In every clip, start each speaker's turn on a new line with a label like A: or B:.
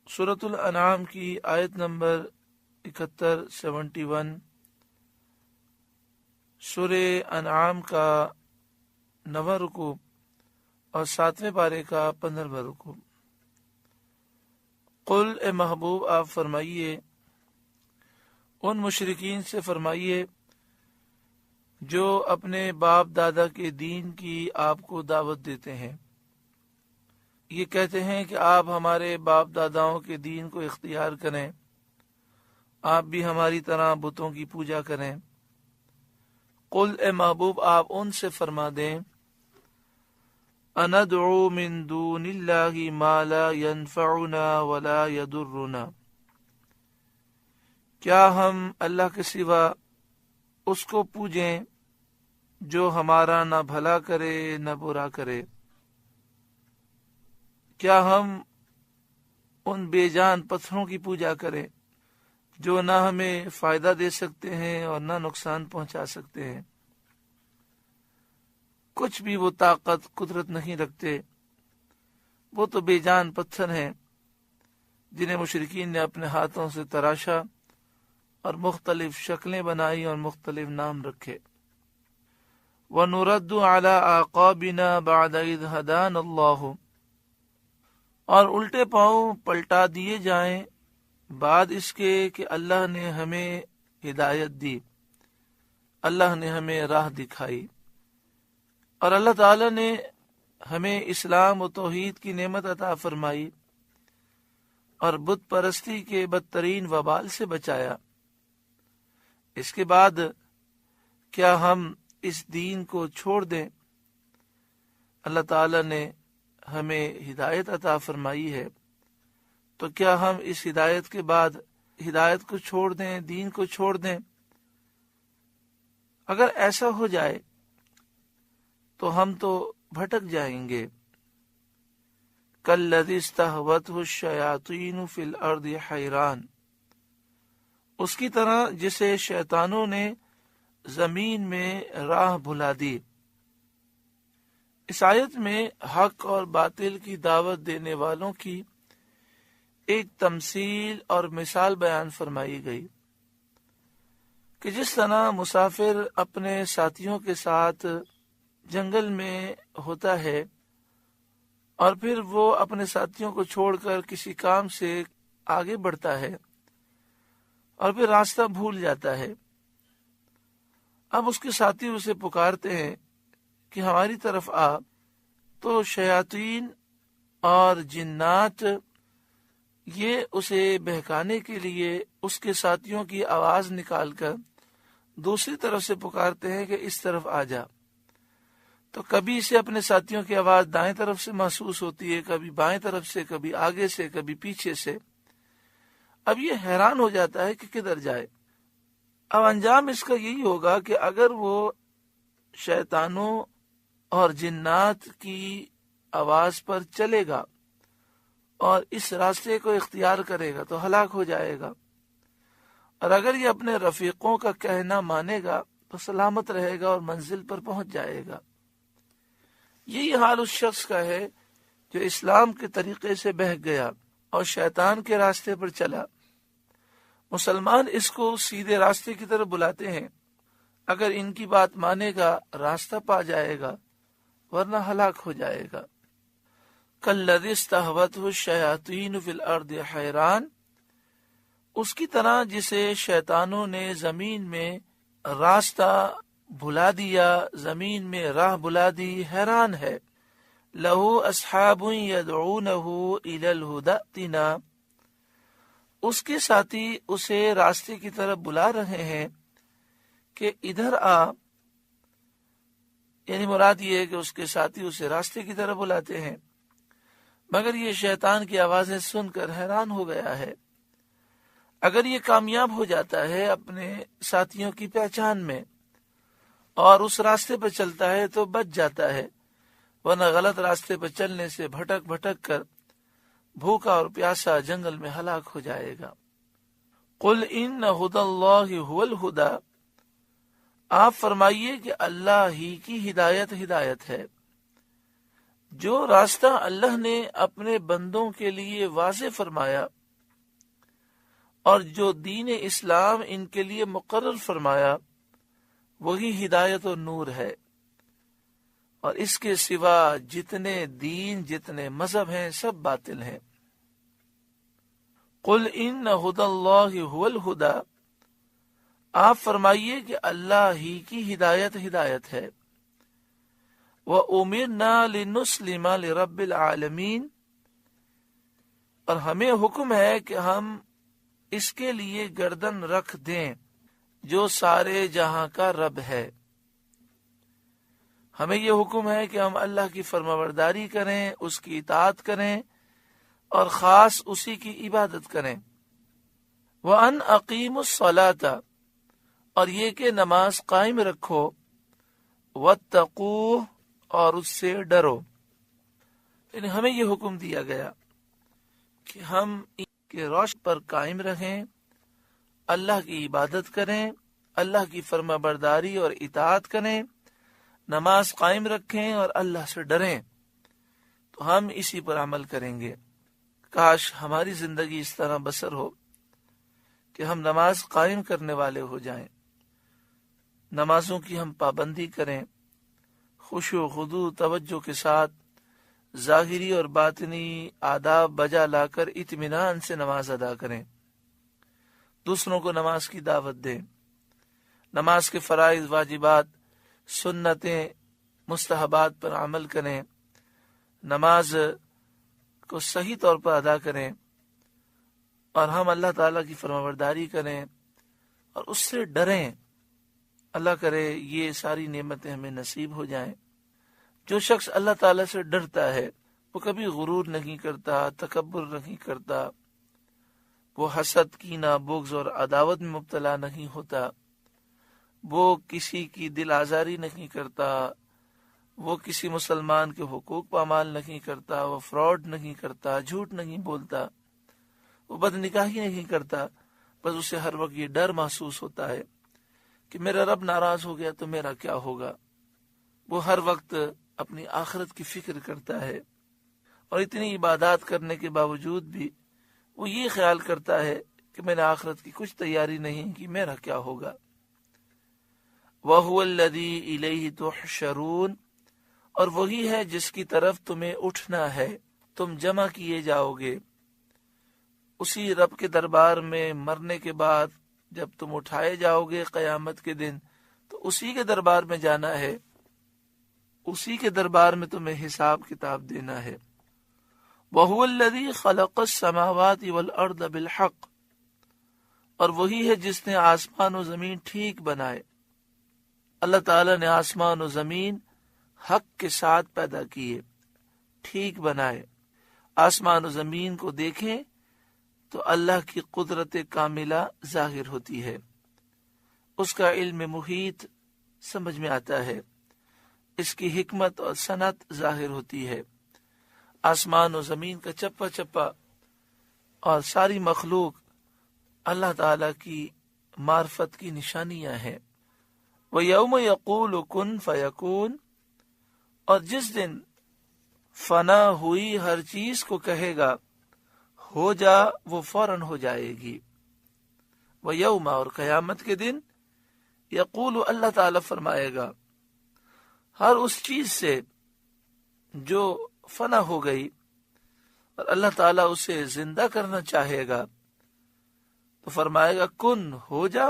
A: سورۃ الانعام کی آیت نمبر 71 سورہ انعام کا 9واں رکوع اور 7ویں پارے کا 15واں رکوع۔ قل، اے محبوب آپ فرمائیے ان مشرکین سے فرمائیے جو اپنے باپ دادا کے دین کی آپ کو دعوت دیتے ہیں، یہ کہتے ہیں کہ آپ ہمارے باپ داداؤں کے دین کو اختیار کریں، آپ بھی ہماری طرح بتوں کی پوجا کریں۔ قل، اے محبوب آپ ان سے فرما دیں اندعو من دون اللہ ما لا ينفعنا ولا يضرنا، کیا ہم اللہ کے سوا اس کو پوجیں جو ہمارا نہ بھلا کرے نہ برا کرے؟ کیا ہم ان بے جان پتھروں کی پوجا کریں جو نہ ہمیں فائدہ دے سکتے ہیں اور نہ نقصان پہنچا سکتے ہیں؟ کچھ بھی وہ طاقت قدرت نہیں رکھتے، وہ تو بے جان پتھر ہیں جنہیں مشرکین نے اپنے ہاتھوں سے تراشا اور مختلف شکلیں بنائی اور مختلف نام رکھے۔ وَنُرَدُّ عَلَىٰ أَعْقَابِنَا بَعْدَ إِذْ هَدَانَ اللَّهُ، اور الٹے پاؤں پلٹا دیے جائیں بعد اس کے کہ اللہ نے ہمیں ہدایت دی، اللہ نے ہمیں راہ دکھائی، اور اللہ تعالی نے ہمیں اسلام و توحید کی نعمت عطا فرمائی اور بت پرستی کے بدترین وبال سے بچایا۔ اس کے بعد کیا ہم اس دین کو چھوڑ دیں؟ اللہ تعالی نے ہمیں ہدایت عطا فرمائی ہے، تو کیا ہم اس ہدایت کے بعد ہدایت کو چھوڑ دیں، دین کو چھوڑ دیں؟ اگر ایسا ہو جائے تو ہم تو بھٹک جائیں گے۔ کالذی استہوتہ الشیاطین فی الارض حیران، اس کی طرح جسے شیطانوں نے زمین میں راہ بھلا دی۔ اس آیت میں حق اور باطل کی دعوت دینے والوں کی ایک تمثیل اور مثال بیان فرمائی گئی کہ جس طرح مسافر اپنے ساتھیوں کے ساتھ جنگل میں ہوتا ہے اور پھر وہ اپنے ساتھیوں کو چھوڑ کر کسی کام سے آگے بڑھتا ہے اور پھر راستہ بھول جاتا ہے، اب اس کے ساتھی اسے پکارتے ہیں کہ ہماری طرف آ، تو شیاطین اور جنات یہ اسے بہکانے کے لیے اس کے ساتھیوں کی آواز نکال کر دوسری طرف سے پکارتے ہیں کہ اس طرف آ جا۔ تو کبھی اسے اپنے ساتھیوں کی آواز دائیں طرف سے محسوس ہوتی ہے، کبھی بائیں طرف سے، کبھی آگے سے، کبھی پیچھے سے۔ اب یہ حیران ہو جاتا ہے کہ کدھر جائے۔ اب انجام اس کا یہی ہوگا کہ اگر وہ شیطانوں اور جنات کی آواز پر چلے گا اور اس راستے کو اختیار کرے گا تو ہلاک ہو جائے گا، اور اگر یہ اپنے رفیقوں کا کہنا مانے گا تو سلامت رہے گا اور منزل پر پہنچ جائے گا۔ یہی حال اس شخص کا ہے جو اسلام کے طریقے سے بہک گیا اور شیطان کے راستے پر چلا۔ مسلمان اس کو سیدھے راستے کی طرف بلاتے ہیں، اگر ان کی بات مانے گا راستہ پا جائے گا ورنہ ہلاک ہو جائے گا۔ کالذی استہوتہ الشیاطین فی الارض حیران، اس کی طرح جسے شیطانوں نے زمین میں راستہ بھلا دیا، زمین میں راہ بھلا دی، حیران ہے۔ لہ اصحاب یدعونہ الی الہدی ائتنا، اس کے ساتھی اسے راستے کی طرف بلا رہے ہیں کہ ادھر آ، یعنی مراد یہ ہے کہ اس کے ساتھی اسے راستے کی طرف بلاتے ہیں، مگر یہ شیطان کی آوازیں سن کر حیران ہو گیا ہے۔ اگر یہ کامیاب ہو جاتا ہے اپنے ساتھیوں کی پہچان میں اور اس راستے پر چلتا ہے تو بچ جاتا ہے، ورنہ غلط راستے پر چلنے سے بھٹک بھٹک کر بھوکا اور پیاسا جنگل میں ہلاک ہو جائے گا۔ قل ان ھدی اللہ ھو الھدی، آپ فرمائیے کہ اللہ ہی کی ہدایت ہے۔ جو راستہ اللہ نے اپنے بندوں کے لیے واضح فرمایا اور جو دین اسلام ان کے لیے مقرر فرمایا وہی ہدایت و نور ہے، اور اس کے سوا جتنے دین جتنے مذہب ہیں سب باطل ہیں۔ قل ان ھدی اللہ ھو الھدی، آپ فرمائیے کہ اللہ ہی کی ہدایت ہے۔ وَأُمِرْنَا لِنُسْلِمَ لِرَبِّ الْعَالَمِينَ، اور ہمیں حکم ہے کہ ہم اس کے لیے گردن رکھ دیں جو سارے جہاں کا رب ہے۔ ہمیں یہ حکم ہے کہ ہم اللہ کی فرمانبرداری کریں، اس کی اطاعت کریں اور خاص اسی کی عبادت کریں۔ وَأَنْ أَقِيمُوا الصَّلَاةَ، اور یہ کہ نماز قائم رکھو، وَاتَّقُوهُ، اور اس سے ڈرو۔ یعنی ہمیں یہ حکم دیا گیا کہ ہم ان کے روشن پر قائم رہیں، اللہ کی عبادت کریں، اللہ کی فرما برداری اور اطاعت کریں، نماز قائم رکھیں اور اللہ سے ڈریں، تو ہم اسی پر عمل کریں گے۔ کاش ہماری زندگی اس طرح بسر ہو کہ ہم نماز قائم کرنے والے ہو جائیں، نمازوں کی ہم پابندی کریں، خشوع و خضوع توجہ کے ساتھ ظاہری اور باطنی آداب بجا لا کر اطمینان سے نماز ادا کریں، دوسروں کو نماز کی دعوت دیں، نماز کے فرائض واجبات سنتیں مستحبات پر عمل کریں، نماز کو صحیح طور پر ادا کریں، اور ہم اللہ تعالیٰ کی فرمانبرداری کریں اور اس سے ڈریں۔ اللہ کرے یہ ساری نعمتیں ہمیں نصیب ہو جائیں۔ جو شخص اللہ تعالیٰ سے ڈرتا ہے وہ کبھی غرور نہیں کرتا، تکبر نہیں کرتا، وہ حسد، کینہ، بغض اور عداوت میں مبتلا نہیں ہوتا، وہ کسی کی دل آزاری نہیں کرتا، وہ کسی مسلمان کے حقوق پامال نہیں کرتا، وہ فراڈ نہیں کرتا، جھوٹ نہیں بولتا، وہ بدنکاہی نہیں کرتا۔ بس اسے ہر وقت یہ ڈر محسوس ہوتا ہے کہ میرا رب ناراض ہو گیا تو میرا کیا ہوگا۔ وہ ہر وقت اپنی آخرت کی فکر کرتا ہے، اور اتنی عبادات کرنے کے باوجود بھی وہ یہ خیال کرتا ہے کہ میں نے آخرت کی کچھ تیاری نہیں کی، میرا کیا ہوگا۔ وَهُوَ الَّذِي إِلَيْهِ تُحْشَرُونَ، اور وہی ہے جس کی طرف تمہیں اٹھنا ہے، تم جمع کیے جاؤ گے اسی رب کے دربار میں۔ مرنے کے بعد جب تم اٹھائے جاؤ گے قیامت کے دن تو اسی کے دربار میں جانا ہے، اسی کے دربار میں تمہیں حساب کتاب دینا ہے۔ وَهُوَ الَّذِي خَلَقَ السَّمَاوَاتِ وَالْأَرْضَ بِالْحَقِّ، اور وہی ہے جس نے آسمان و زمین ٹھیک بنائے۔ اللہ تعالیٰ نے آسمان و زمین حق کے ساتھ پیدا کیے، ٹھیک بنائے۔ آسمان و زمین کو دیکھیں تو اللہ کی قدرت کاملہ ظاہر ہوتی ہے، اس کا علم محیط سمجھ میں آتا ہے، اس کی حکمت اور صنعت ظاہر ہوتی ہے۔ آسمان و زمین کا چپا چپا اور ساری مخلوق اللہ تعالی کی معرفت کی نشانیاں ہیں۔ وَيَوْمَ يَقُولُ كُن فَيَكُونُ، اور جس دن فنا ہوئی ہر چیز کو کہے گا ہو جا، وہ فوراً ہو جائے گی۔ وَيَوْمَ، اور قیامت کے دن، یقول، اللہ تعالیٰ فرمائے گا ہر اس چیز سے جو فنا ہو گئی اور اللہ تعالیٰ اسے زندہ کرنا چاہے گا تو فرمائے گا کن، ہو جا،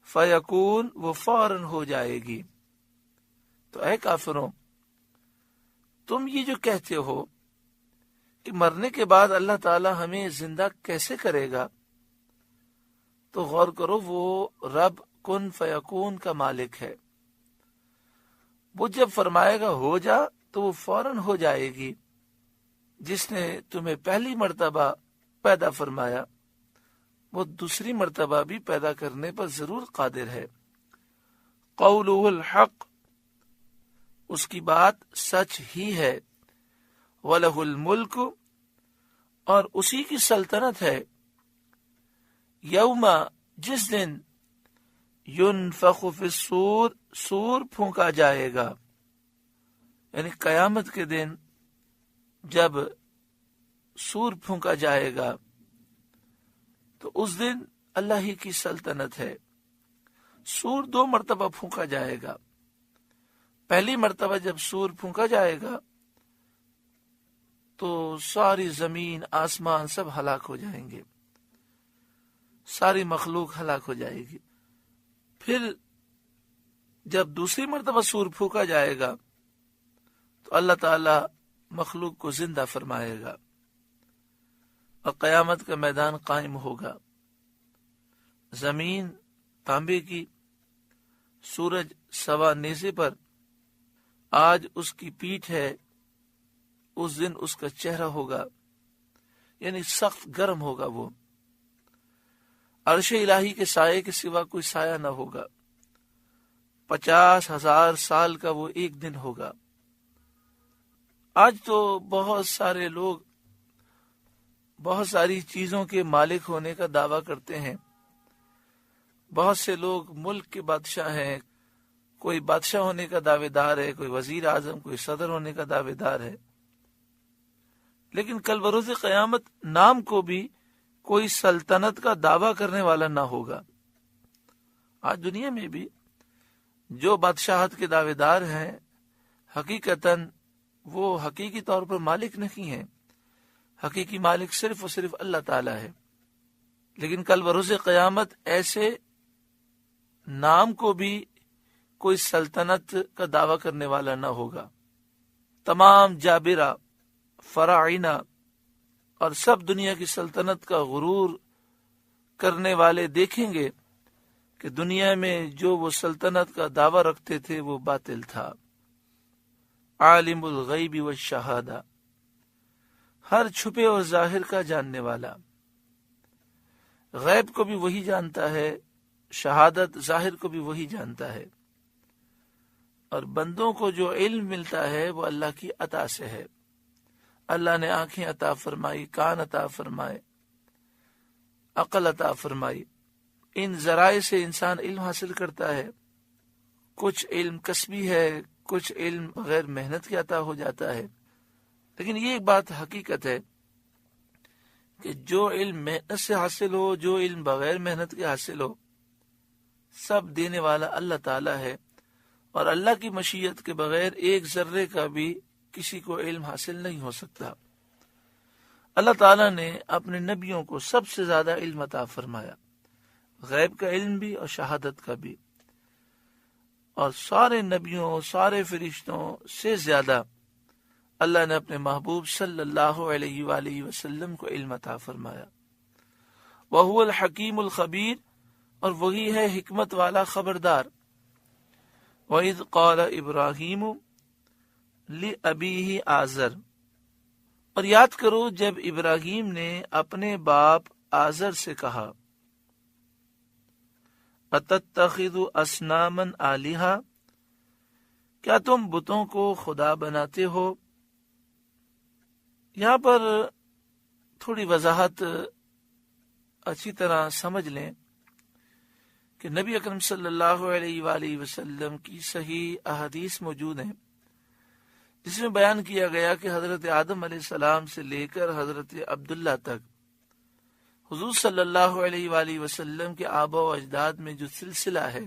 A: فیکون، وہ فوراً ہو جائے گی۔ تو اے کافروں، تم یہ جو کہتے ہو کہ مرنے کے بعد اللہ تعالیٰ ہمیں زندہ کیسے کرے گا، تو غور کرو، وہ رب کن فیکون کا مالک ہے۔ وہ جب فرمائے گا ہو جا تو وہ فوراً ہو جائے گی۔ جس نے تمہیں پہلی مرتبہ پیدا فرمایا وہ دوسری مرتبہ بھی پیدا کرنے پر ضرور قادر ہے۔ قولہ الحق، اس کی بات سچ ہی ہے۔ وَلَهُ الْمُلْكُ، اور اسی کی سلطنت ہے۔ یوم، جس دن ينفخ فی الصور، سور پھونکا جائے گا، یعنی قیامت کے دن جب سور پھونکا جائے گا تو اس دن اللہ ہی کی سلطنت ہے۔ سور 2 مرتبہ پھونکا جائے گا۔ پہلی مرتبہ جب سور پھونکا جائے گا تو ساری زمین آسمان سب ہلاک ہو جائیں گے، ساری مخلوق ہلاک ہو جائے گی۔ پھر جب دوسری مرتبہ سور پھونکا جائے گا تو اللہ تعالی مخلوق کو زندہ فرمائے گا اور قیامت کا میدان قائم ہوگا۔ زمین تانبے کی، سورج سوا نیزے پر، آج اس کی پیٹھ ہے، اس دن اس کا چہرہ ہوگا، یعنی سخت گرم ہوگا وہ۔ عرش الہی کے سائے کے سوا کوئی سایہ نہ ہوگا۔ 50,000 سال کا وہ ایک دن ہوگا۔ آج تو بہت سارے لوگ بہت ساری چیزوں کے مالک ہونے کا دعویٰ کرتے ہیں۔ بہت سے لوگ ملک کے بادشاہ ہیں، کوئی بادشاہ ہونے کا دعوے دار ہے، کوئی وزیر اعظم، کوئی صدر ہونے کا دعوے دار ہے، لیکن کل بروز قیامت نام کو بھی کوئی سلطنت کا دعویٰ کرنے والا نہ ہوگا۔ آج دنیا میں بھی جو بادشاہت کے دعوے دار ہیں، حقیقتاً وہ حقیقی طور پر مالک نہیں ہیں۔ حقیقی مالک صرف اور صرف اللہ تعالیٰ ہے۔ لیکن کل بروز قیامت ایسے نام کو بھی کوئی سلطنت کا دعویٰ کرنے والا نہ ہوگا۔ تمام جابرہ، فراعنہ اور سب دنیا کی سلطنت کا غرور کرنے والے دیکھیں گے کہ دنیا میں جو وہ سلطنت کا دعویٰ رکھتے تھے وہ باطل تھا۔ عالم الغیب والشہادہ، ہر چھپے اور ظاہر کا جاننے والا، غیب کو بھی وہی جانتا ہے، شہادت ظاہر کو بھی وہی جانتا ہے، اور بندوں کو جو علم ملتا ہے وہ اللہ کی عطا سے ہے۔ اللہ نے آنکھیں عطا فرمائی، کان عطا فرمائے، عقل عطا فرمائی۔ ان ذرائع سے انسان علم حاصل کرتا ہے۔ کچھ علم کسبی ہے، کچھ علم بغیر محنت کے عطا ہو جاتا ہے۔ لیکن یہ ایک بات حقیقت ہے کہ جو علم محنت سے حاصل ہو، جو علم بغیر محنت کے حاصل ہو، سب دینے والا اللہ تعالیٰ ہے، اور اللہ کی مشیت کے بغیر ایک ذرے کا بھی کسی کو علم حاصل نہیں ہو سکتا۔ اللہ تعالیٰ نے اپنے نبیوں کو سب سے زیادہ علم عطا فرمایا، غیب کا علم بھی اور شہادت کا بھی، اور سارے نبیوں، سارے فرشتوں سے زیادہ اللہ نے اپنے محبوب صلی اللہ علیہ وآلہ وسلم کو علم عطا فرمایا۔ وَهُوَ الْحَكِيمُ الْخَبِيرُ، اور وہی ہے حکمت والا خبردار۔ وَإِذْ قَالَ إِبْرَاهِيمُ لِأَبِيهِ آزر، اور یاد کرو جب ابراہیم نے اپنے باپ آزر سے کہا، أَتَتَّخِذُ أَصْنَامًا آلِهَةً، کیا تم بتوں کو خدا بناتے ہو؟ یہاں پر تھوڑی وضاحت اچھی طرح سمجھ لیں کہ نبی اکرم صلی اللہ علیہ وآلہ وسلم کی صحیح احادیث موجود ہیں، جس میں بیان کیا گیا کہ حضرت آدم علیہ السلام سے لے کر حضرت عبداللہ تک حضور صلی اللہ علیہ وآلہ وسلم کے آباء و اجداد میں جو سلسلہ ہے،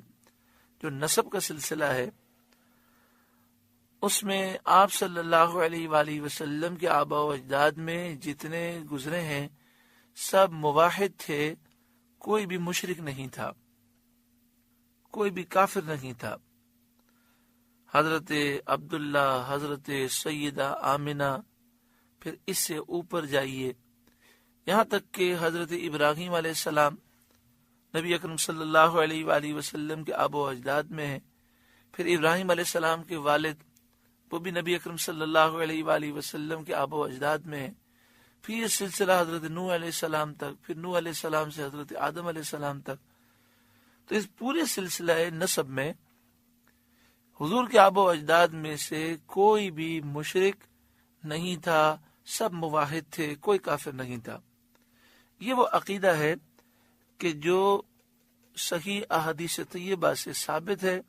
A: جو نسب کا سلسلہ ہے، اس میں آپ صلی اللہ علیہ وآلہ وسلم کے آباء و اجداد میں جتنے گزرے ہیں سب موحد تھے، کوئی بھی مشرک نہیں تھا، کوئی بھی کافر نہیں تھا۔ حضرت عبداللہ، حضرت سیدہ آمنہ، پھر اس سے اوپر جائیے یہاں تک کہ حضرت ابراہیم علیہ السلام نبی اکرم صلی اللہ علیہ وآلہ وسلم کے آباء و اجداد میں ہیں۔ پھر ابراہیم علیہ السلام کے والد، وہ بھی نبی اکرم صلی اللہ علیہ وآلہ وسلم کے آباء و اجداد میں ہیں۔ پھر یہ سلسلہ حضرت نوح علیہ السلام تک، پھر نوح علیہ السلام سے حضرت آدم علیہ السلام تک۔ تو اس پورے سلسلہ نسب میں حضور کے آباء و اجداد میں سے کوئی بھی مشرک نہیں تھا، سب موحد تھے، کوئی کافر نہیں تھا۔ یہ وہ عقیدہ ہے کہ جو صحیح احادیث طیبہ سے ثابت ہے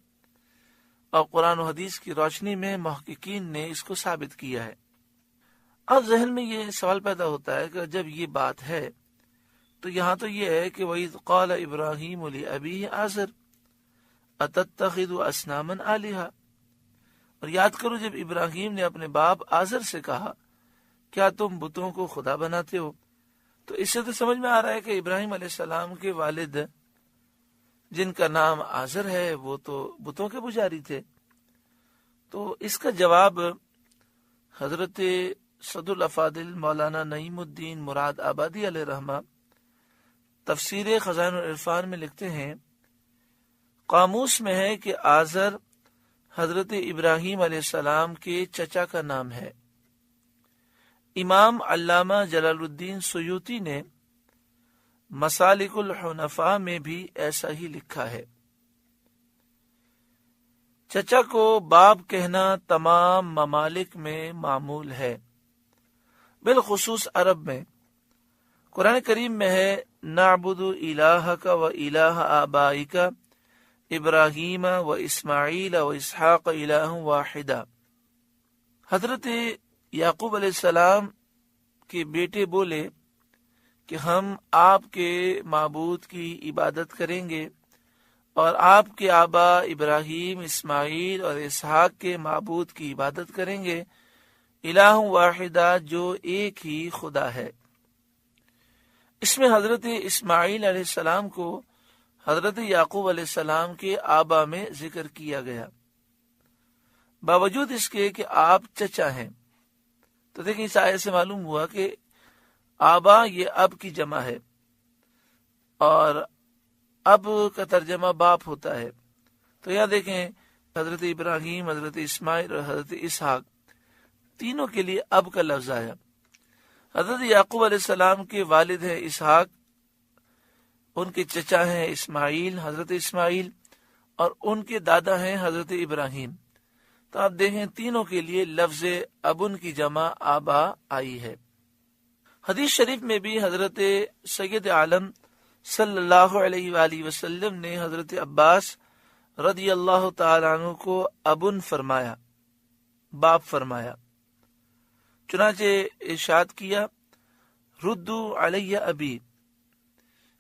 A: اور قرآن و حدیث کی روشنی میں محققین نے اس کو ثابت کیا ہے۔ اب ذہن میں یہ سوال پیدا ہوتا ہے کہ جب یہ بات ہے تو یہاں تو یہ ہے کہ وَإِذْ قَالَ إِبْرَاهِيمُ لِأَبِيهِ آزَرَ أَتَتَّخِذُ أَصْنَامًا آلِهَةً، اور یاد کرو جب ابراہیم نے اپنے باپ آزر سے کہا کیا تم بتوں کو خدا بناتے ہو، تو اس سے تو سمجھ میں آ رہا ہے کہ ابراہیم علیہ السلام کے والد جن کا نام آزر ہے وہ تو بتوں کے پجاری تھے۔ تو اس کا جواب حضرت صدر الافاضل مولانا نعیم الدین مراد آبادی علیہ رحمہ تفسیر خزائن العرفان میں لکھتے ہیں، قاموس میں ہے کہ آزر حضرت ابراہیم علیہ السلام کے چچا کا نام ہے۔ امام علامہ جلال الدین سیوطی نے مسالک الحنفاء میں بھی ایسا ہی لکھا ہے۔ چچا کو باپ کہنا تمام ممالک میں معمول ہے، بالخصوص عرب میں۔ قرآن کریم میں ہے نعبد الہک و الہ آبائک ابراہیم و اسماعیل و اسحاق الہ واحدہ۔ حضرت یعقوب علیہ السلام کے بیٹے بولے کہ ہم آپ کے معبود کی عبادت کریں گے اور آپ کے آبا ابراہیم، اسماعیل اور اسحاق کے معبود کی عبادت کریں گے، الہ واحدہ جو ایک ہی خدا ہے۔ اس میں حضرت اسماعیل علیہ السلام کو حضرت یعقوب علیہ السلام کے آبا میں ذکر کیا گیا، باوجود اس کے کہ آپ چچا ہیں۔ تو دیکھیں اس آیت سے معلوم ہوا کہ آبا یہ اب کی جمع ہے اور اب کا ترجمہ باپ ہوتا ہے۔ تو یہاں دیکھیں حضرت ابراہیم، حضرت اسماعیل اور حضرت اسحاق تینوں کے لیے اب کا لفظ آیا۔ حضرت یعقوب علیہ السلام کے والد ہیں اسحاق، ان کے چچا ہیں اسماعیل، حضرت اسماعیل، اور ان کے دادا ہیں حضرت ابراہیم۔ تو آپ دیکھیں تینوں کے لیے لفظ ابن کی جمع آبا آئی ہے۔ حدیث شریف میں بھی حضرت سید عالم صلی اللہ علیہ وآلہ وسلم نے حضرت عباس رضی اللہ تعالیٰ عنہ کو ابن فرمایا، باپ فرمایا، چنانچہ ارشاد کیا ردو علیہ ابی،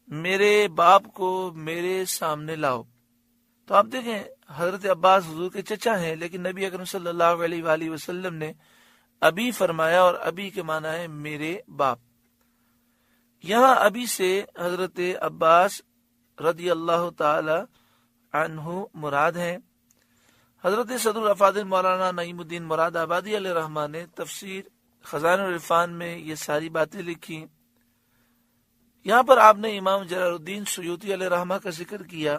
A: میرے باپ کو میرے سامنے لاؤ۔ تو آپ دیکھیں حضرت عباس حضور کے چچا ہیں، لیکن نبی اکرم صلی اللہ علیہ وآلہ وسلم نے ابی فرمایا، اور ابی کے معنی ہے میرے باپ۔ یہاں ابی سے حضرت عباس رضی اللہ تعالی عنہ مراد ہیں۔ حضرت صدر الافاضل مولانا نعیم الدین مراد آبادی علیہ رحمہ نے تفسیر خزائن العرفان میں یہ ساری باتیں لکھی۔ یہاں پر آپ نے امام جلال الدین سیوطی علیہ رحمہ کا ذکر کیا،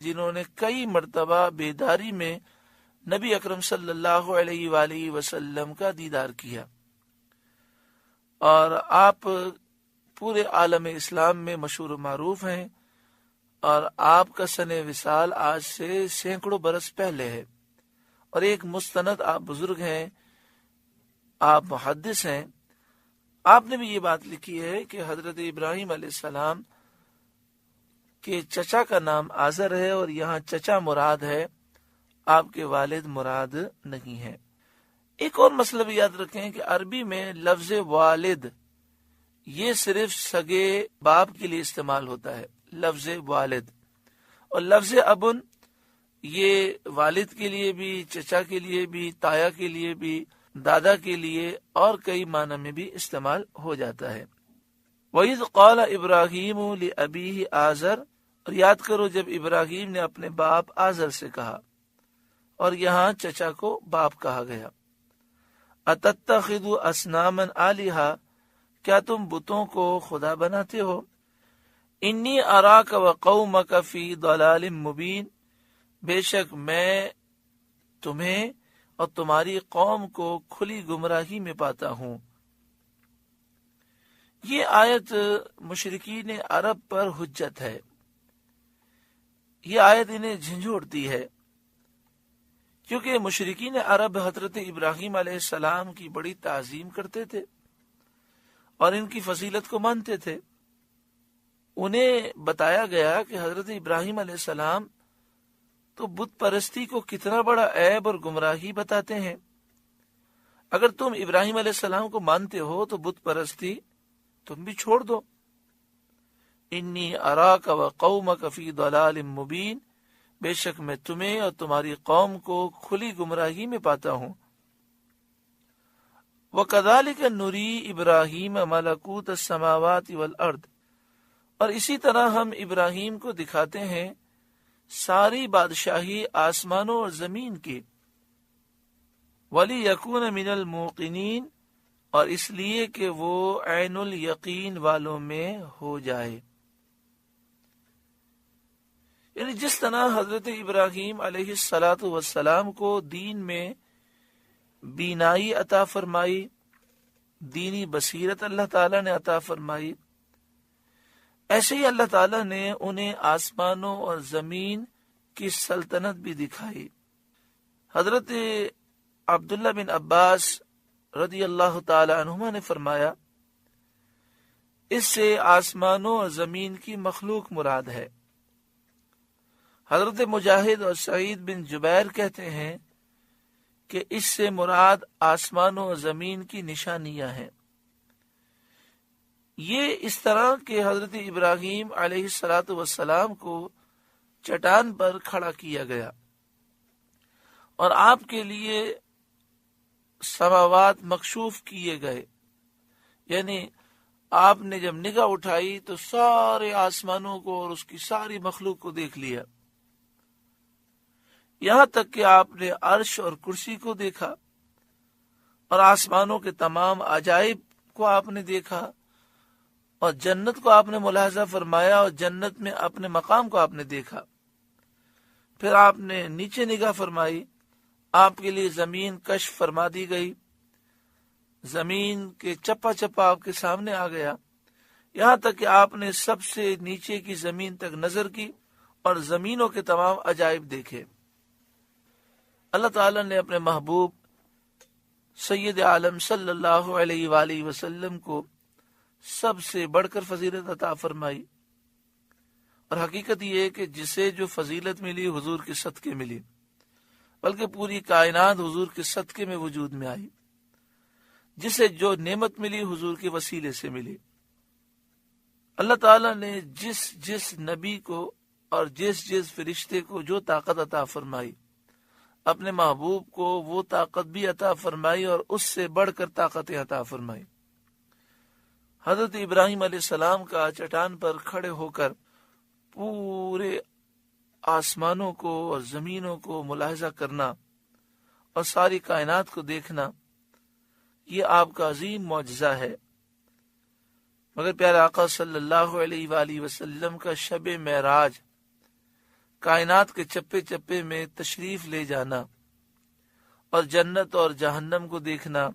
A: جنہوں نے کئی مرتبہ بیداری میں نبی اکرم صلی اللہ علیہ وآلہ وسلم کا دیدار کیا، اور آپ پورے عالم اسلام میں مشہور و معروف ہیں، اور آپ کا سن وصال آج سے سینکڑوں برس پہلے ہے، اور ایک مستند آپ بزرگ ہیں، آپ محدث ہیں۔ آپ نے بھی یہ بات لکھی ہے کہ حضرت ابراہیم علیہ السلام کے چچا کا نام آزر ہے، اور یہاں چچا مراد ہے، آپ کے والد مراد نہیں ہے۔ ایک اور مسئلہ بھی یاد رکھیں کہ عربی میں لفظ والد یہ صرف سگے باپ کے لیے استعمال ہوتا ہے، لفظ والد، اور لفظ ابن یہ والد کے لیے بھی، چچا کے لیے بھی، تایا کے لیے بھی، دادا کے لیے اور کئی معنی میں بھی استعمال ہو جاتا ہے۔ وَإِذْ قَالَ إِبْرَاهِيمُ لِأَبِيهِ آزر، اور یاد کرو جب ابراہیم نے اپنے باپ آزر سے کہا، اور یہاں چچا کو باپ کہا گیا۔ أَتَتَّخِذُ أَصْنَامًا آلِهَةً، کیا تم بتوں کو خدا بناتے ہو؟ انی اراک وقومک فی ضلال مبین، بے شک میں تمہیں اور تمہاری قوم کو کھلی گمراہی میں پاتا ہوں۔ یہ آیت مشرکین عرب پر حجت ہے، یہ آیت انہیں جھنجھوڑتی ہے، کیونکہ مشرکین عرب حضرت ابراہیم علیہ السلام کی بڑی تعظیم کرتے تھے اور ان کی فضیلت کو مانتے تھے۔ انہیں بتایا گیا کہ حضرت ابراہیم علیہ السلام تو بت پرستی کو کتنا بڑا عیب اور گمراہی بتاتے ہیں. اگر تم ابراہیم علیہ السلام کو مانتے ہو تو بت پرستی تم بھی چھوڑ دو. انی اراک و قومک فی ضلال مبین، بے شک میں تمہیں اور تمہاری قوم کو کھلی گمراہی میں پاتا ہوں. وَكَذَلِكَ نُرِي إِبْرَاهِيمَ مَلَكُوتَ السَّمَاوَاتِ وَالْأَرْضِ، اور اسی طرح ہم ابراہیم کو دکھاتے ہیں ساری بادشاہی آسمانوں اور زمین کی. وَلِيَكُونَ مِنَ الْمُوقِنِينَ، اور اس لیے کہ وہ عین الیقین والوں میں ہو جائے. یعنی جس طرح حضرت ابراہیم علیہ السلام کو دین میں بینائی عطا فرمائی، دینی بصیرت اللہ تعالیٰ نے عطا فرمائی، ایسے ہی اللہ تعالیٰ نے انہیں آسمانوں اور زمین کی سلطنت بھی دکھائی. حضرت عبداللہ بن عباس رضی اللہ تعالی عنہما نے فرمایا اس سے آسمانوں اور زمین کی مخلوق مراد ہے. حضرت مجاہد اور سعید بن جبیر کہتے ہیں کہ اس سے مراد آسمانوں اور زمین کی نشانیاں ہیں. یہ اس طرح کہ حضرت ابراہیم علیہ السلام کو چٹان پر کھڑا کیا گیا اور آپ کے لیے سماوات مکشوف کیے گئے. یعنی آپ نے جب نگاہ اٹھائی تو سارے آسمانوں کو اور اس کی ساری مخلوق کو دیکھ لیا، یہاں تک کہ آپ نے عرش اور کرسی کو دیکھا اور آسمانوں کے تمام عجائب کو آپ نے دیکھا اور جنت کو آپ نے ملاحظہ فرمایا اور جنت میں اپنے مقام کو آپ نے دیکھا. پھر آپ نے نیچے نگاہ فرمائی، آپ کے لیے زمین کشف فرما دی گئی، زمین کے چپا چپا آپ کے سامنے آ گیا، یہاں تک کہ آپ نے سب سے نیچے کی زمین تک نظر کی اور زمینوں کے تمام عجائب دیکھے. اللہ تعالیٰ نے اپنے محبوب سید عالم صلی اللہ علیہ وآلہ وسلم کو سب سے بڑھ کر فضیلت عطا فرمائی، اور حقیقت یہ ہے کہ جسے جو فضیلت ملی حضور کے صدقے ملی، بلکہ پوری کائنات حضور کے صدقے میں وجود میں آئی. جسے جو نعمت ملی حضور کے وسیلے سے ملی. اللہ تعالیٰ نے جس جس نبی کو اور جس جس فرشتے کو جو طاقت عطا فرمائی، اپنے محبوب کو وہ طاقت بھی عطا فرمائی اور اس سے بڑھ کر طاقتیں عطا فرمائی. حضرت ابراہیم علیہ السلام کا چٹان پر کھڑے ہو کر پورے آسمانوں کو اور زمینوں کو ملاحظہ کرنا اور ساری کائنات کو دیکھنا، یہ آپ کا عظیم معجزہ ہے. مگر پیارے آقا صلی اللہ علیہ وآلہ وسلم کا شب معراج، کائنات کے چپے چپے میں تشریف لے جانا اور جنت اور جہنم کو دیکھنا،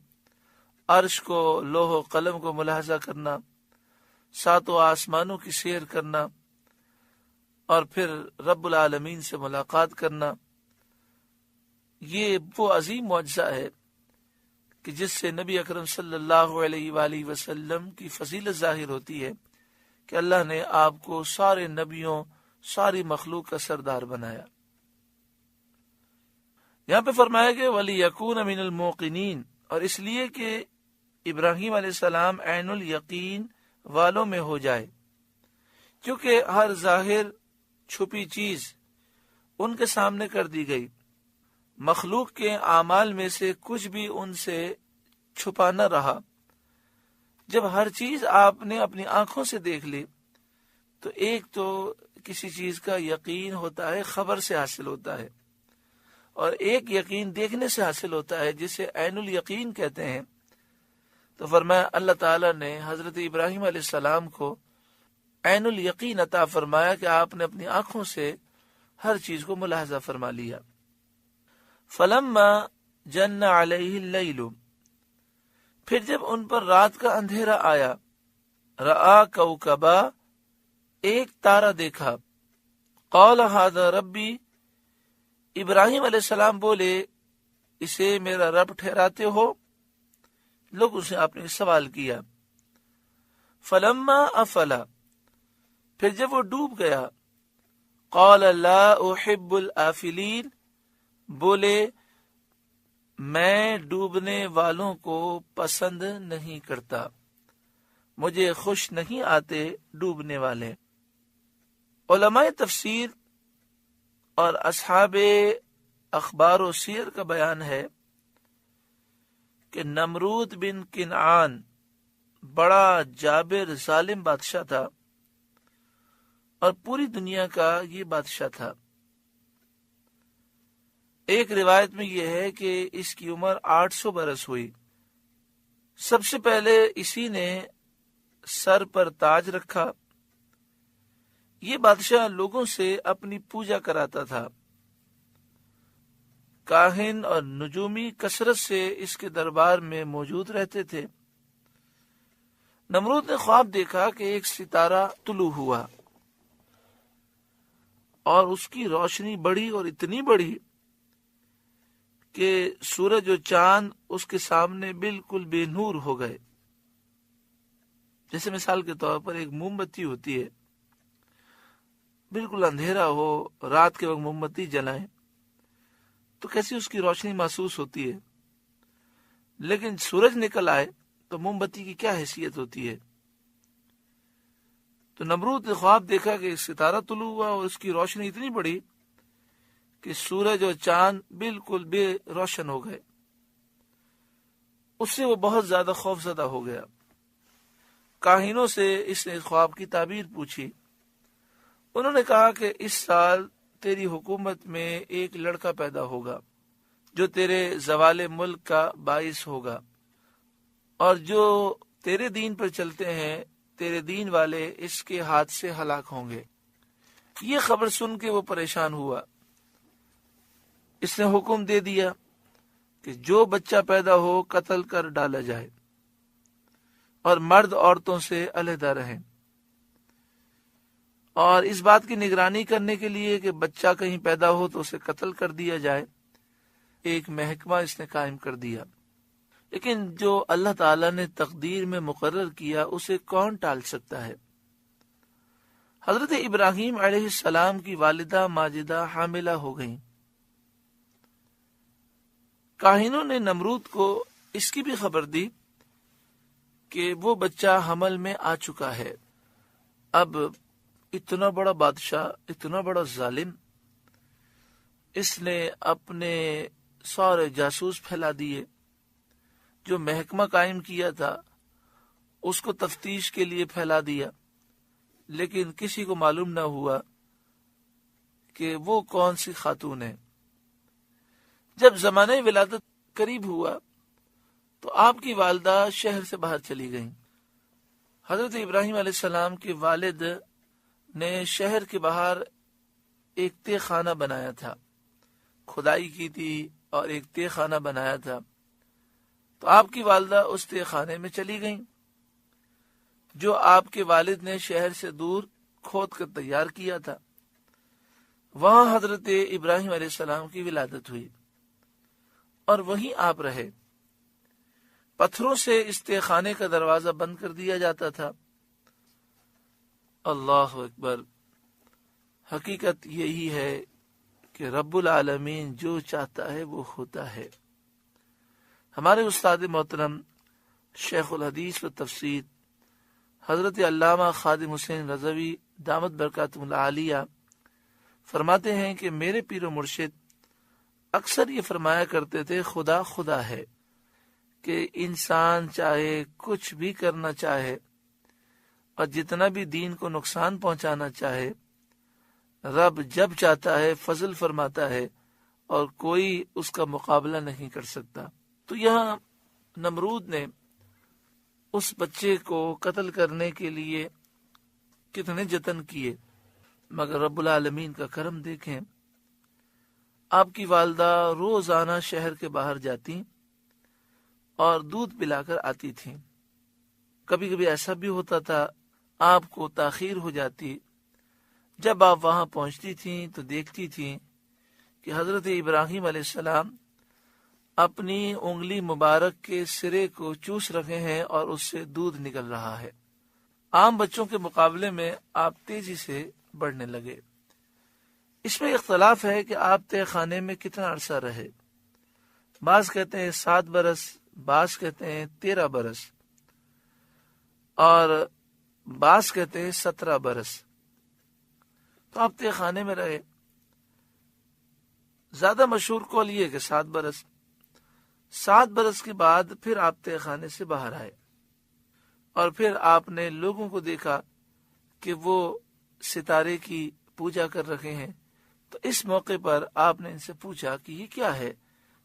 A: عرش کو، لوح و قلم کو ملاحظہ کرنا، ساتوں آسمانوں کی سیر کرنا اور پھر رب العالمین سے ملاقات کرنا، یہ وہ عظیم معجزہ ہے کہ جس سے نبی اکرم صلی اللہ علیہ وآلہ وسلم کی فضیلت ظاہر ہوتی ہے کہ اللہ نے آپ کو سارے نبیوں، ساری مخلوق کا سردار بنایا. یہاں پہ فرمایا کہ وَلِيَكُونَ مِنَ الْمُوقِنِينَ، اور اس لیے کہ ابراہیم علیہ السلام عین الیقین والوں میں ہو جائے، کیونکہ ہر ظاہر چھپی چیز ان کے سامنے کر دی گئی. مخلوق کے اعمال میں سے کچھ بھی ان سے چھپا نہ رہا. جب ہر چیز آپ نے اپنی آنکھوں سے دیکھ لی تو ایک تو کسی چیز کا یقین ہوتا ہے، خبر سے حاصل ہوتا ہے، اور ایک یقین دیکھنے سے حاصل ہوتا ہے جسے عین الیقین کہتے ہیں. تو فرمایا اللہ تعالیٰ نے حضرت ابراہیم علیہ السلام کو عین الیقین عطا فرمایا کہ آپ نے اپنی آنکھوں سے ہر چیز کو ملاحظہ فرما لیا. فَلَمَّا جَنَّ عَلَيْهِ اللَّيْلُ، پھر جب ان پر رات کا اندھیرا آیا، رَآ كَوْكَبًا، ایک تارا دیکھا، قَالَ هَذَا رَبِّي، ابراہیم علیہ السلام بولے اسے میرا رب ٹھہراتے ہو؟ لوگ اسے آپ نے سوال کیا. فَلَمَّا أَفَلَ، پھر جب وہ ڈوب گیا قال لا احب الآفلین، بولے میں ڈوبنے والوں کو پسند نہیں کرتا، مجھے خوش نہیں آتے ڈوبنے والے۔ علماء تفسیر اور اصحاب اخبار و سیر کا بیان ہے کہ نمرود بن کنعان بڑا جابر ظالم بادشاہ تھا اور پوری دنیا کا یہ بادشاہ تھا۔ ایک روایت میں یہ ہے کہ اس کی عمر 800 برس ہوئی۔ سب سے پہلے اسی نے سر پر تاج رکھا۔ یہ بادشاہ لوگوں سے اپنی پوجا کراتا تھا۔ کاہن اور نجومی کثرت سے اس کے دربار میں موجود رہتے تھے۔ نمرود نے خواب دیکھا کہ ایک ستارہ طلوع ہوا اور اس کی روشنی بڑھی اور اتنی بڑھی کہ سورج و چاند اس کے سامنے بالکل بے نور ہو گئے۔ جیسے مثال کے طور پر ایک موم بتی ہوتی ہے، بالکل اندھیرا ہو، رات کے وقت موم بتی جلائیں تو کیسی اس کی روشنی محسوس ہوتی ہے، لیکن سورج نکل آئے تو موم بتی کی کیا حیثیت ہوتی ہے۔ تو نمرود نے خواب دیکھا کہ ایک ستارہ طلوع ہوا اور اس کی روشنی اتنی بڑی کہ سورج اور چاند بالکل بے روشن ہو گئے۔ اس سے وہ بہت زیادہ خوف زدہ ہو گیا۔ کاہنوں سے اس نے خواب کی تعبیر پوچھی۔ انہوں نے کہا کہ اس سال تیری حکومت میں ایک لڑکا پیدا ہوگا جو تیرے زوال ملک کا باعث ہوگا، اور جو تیرے دین پر چلتے ہیں تیرے دین والے اس کے ہاتھ سے ہلاک ہوں گے۔ یہ خبر سن کے وہ پریشان ہوا۔ اس نے حکم دے دیا کہ جو بچہ پیدا ہو قتل کر ڈالا جائے اور مرد عورتوں سے علیحدہ رہیں، اور اس بات کی نگرانی کرنے کے لیے کہ بچہ کہیں پیدا ہو تو اسے قتل کر دیا جائے ایک محکمہ اس نے قائم کر دیا۔ لیکن جو اللہ تعالیٰ نے تقدیر میں مقرر کیا اسے کون ٹال سکتا ہے؟ حضرت ابراہیم علیہ السلام کی والدہ ماجدہ حاملہ ہو گئیں۔ کاہنوں نے نمرود کو اس کی بھی خبر دی کہ وہ بچہ حمل میں آ چکا ہے۔ اب اتنا بڑا بادشاہ، اتنا بڑا ظالم، اس نے اپنے سارے جاسوس پھیلا دیے۔ جو محکمہ قائم کیا تھا اس کو تفتیش کے لیے پھیلا دیا، لیکن کسی کو معلوم نہ ہوا کہ وہ کون سی خاتون ہے۔ جب زمانہ ولادت قریب ہوا تو آپ کی والدہ شہر سے باہر چلی گئیں۔ حضرت ابراہیم علیہ السلام کے والد نے شہر کے باہر ایک تہ خانہ بنایا تھا، کھدائی کی تھی اور ایک تہ خانہ بنایا تھا۔ تو آپ کی والدہ اس تہ خانے میں چلی گئیں جو آپ کے والد نے شہر سے دور کھود کر تیار کیا تھا۔ وہاں حضرت ابراہیم علیہ السلام کی ولادت ہوئی اور وہیں آپ رہے۔ پتھروں سے اس تہ خانے کا دروازہ بند کر دیا جاتا تھا۔ اللہ اکبر! حقیقت یہی ہے کہ رب العالمین جو چاہتا ہے وہ ہوتا ہے۔ ہمارے استاد محترم شیخ الحدیث و تفسیر حضرت علامہ خادم حسین رضوی دامت برکاتہ العالیہ فرماتے ہیں کہ میرے پیر و مرشد اکثر یہ فرمایا کرتے تھے، خدا خدا ہے، کہ انسان چاہے کچھ بھی کرنا چاہے اور جتنا بھی دین کو نقصان پہنچانا چاہے، رب جب چاہتا ہے فضل فرماتا ہے اور کوئی اس کا مقابلہ نہیں کر سکتا۔ تو یہاں نمرود نے اس بچے کو قتل کرنے کے لیے کتنے جتن کیے، مگر رب العالمین کا کرم دیکھیں۔ آپ کی والدہ روزانہ شہر کے باہر جاتی اور دودھ پلا کر آتی تھیں۔ کبھی کبھی ایسا بھی ہوتا تھا آپ کو تاخیر ہو جاتی۔ جب آپ وہاں پہنچتی تھیں تو دیکھتی تھیں کہ حضرت ابراہیم علیہ السلام اپنی انگلی مبارک کے سرے کو چوس رکھے ہیں اور اس سے دودھ نکل رہا ہے۔ عام بچوں کے مقابلے میں آپ تیزی سے بڑھنے لگے۔ اس میں اختلاف ہے کہ آپ تہ خانے میں کتنا عرصہ رہے۔ بعض کہتے ہیں 7 برس، بعض کہتے ہیں 13 برس، اور بعض کہتے ہیں 17 برس۔ تو آپ تہ خانے میں رہے۔ زیادہ مشہور قول یہ کہ 7 برس۔ 7 برس کے بعد پھر آپ تہ خانے سے باہر آئے، اور پھر آپ نے لوگوں کو دیکھا کہ وہ ستارے کی پوجا کر رکھے ہیں، تو اس موقع پر آپ نے ان سے پوچھا کہ یہ کیا ہے؟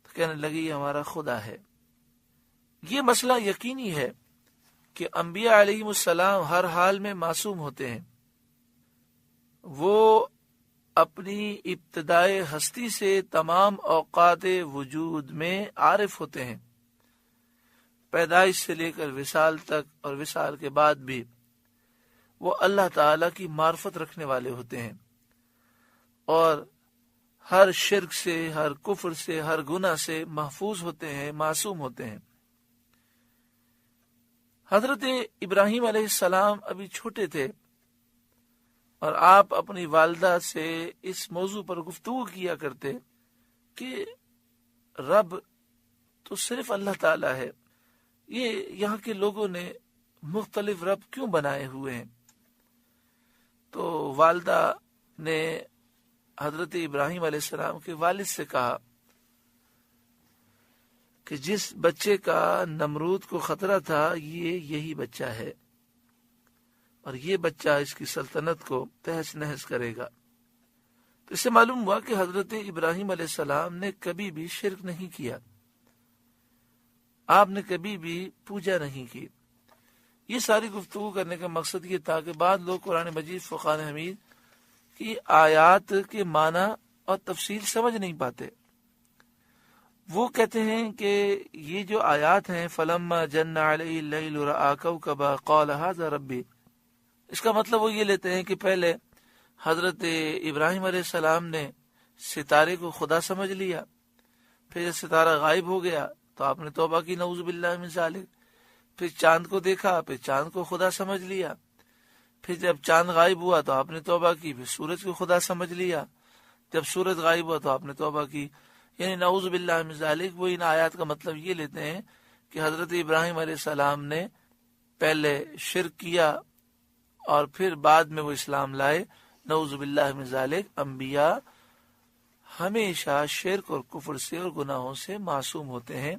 A: تو کہنے لگے یہ ہمارا خدا ہے۔ یہ مسئلہ یقینی ہے کہ انبیاء علیہ السلام ہر حال میں معصوم ہوتے ہیں۔ وہ اپنی ابتدائے ہستی سے تمام اوقات وجود میں عارف ہوتے ہیں، پیدائش سے لے کر وصال تک، اور وصال کے بعد بھی وہ اللہ تعالی کی معرفت رکھنے والے ہوتے ہیں، اور ہر شرک سے، ہر کفر سے، ہر گناہ سے محفوظ ہوتے ہیں، معصوم ہوتے ہیں۔ حضرت ابراہیم علیہ السلام ابھی چھوٹے تھے، اور آپ اپنی والدہ سے اس موضوع پر گفتگو کیا کرتے کہ رب تو صرف اللہ تعالی ہے، یہ یہاں کے لوگوں نے مختلف رب کیوں بنائے ہوئے ہیں؟ تو والدہ نے حضرت ابراہیم علیہ السلام کے والد سے کہا کہ جس بچے کا نمرود کو خطرہ تھا یہی بچہ ہے، اور یہ بچہ اس کی سلطنت کو تہس نہس کرے گا۔ تو اس سے معلوم ہوا کہ حضرت ابراہیم علیہ السلام نے کبھی بھی شرک نہیں کیا، آپ نے کبھی بھی پوجا نہیں کی۔ یہ ساری گفتگو کرنے کا مقصد یہ تھا کہ بعض لوگ قرآن مجید فرقان حمید کی آیات کے معنی اور تفصیل سمجھ نہیں پاتے۔ وہ کہتے ہیں کہ یہ جو آیات ہیں فلما جن علیہ اللیل رأى کوكبا قال هذا ربی، اس کا مطلب وہ یہ لیتے ہیں کہ پہلے حضرت ابراہیم علیہ السلام نے ستارے کو خدا سمجھ لیا، پھر جب ستارہ غائب ہو گیا تو آپ نے توبہ کی، نعوذ باللہ من ذالک۔ پھر چاند کو دیکھا، پھر چاند کو خدا سمجھ لیا، پھر جب چاند غائب ہوا تو آپ نے توبہ کی، پھر سورج کو خدا سمجھ لیا، جب سورج غائب ہوا تو آپ نے توبہ کی، یعنی نعوذ باللہ من ذالک۔ وہ ان آیات کا مطلب یہ لیتے ہیں کہ حضرت ابراہیم علیہ السلام نے پہلے شرک کیا اور پھر بعد میں وہ اسلام لائے، نعوذ باللہ من ذالک۔ انبیاء ہمیشہ شرک اور کفر سے اور گناہوں سے معصوم ہوتے ہیں۔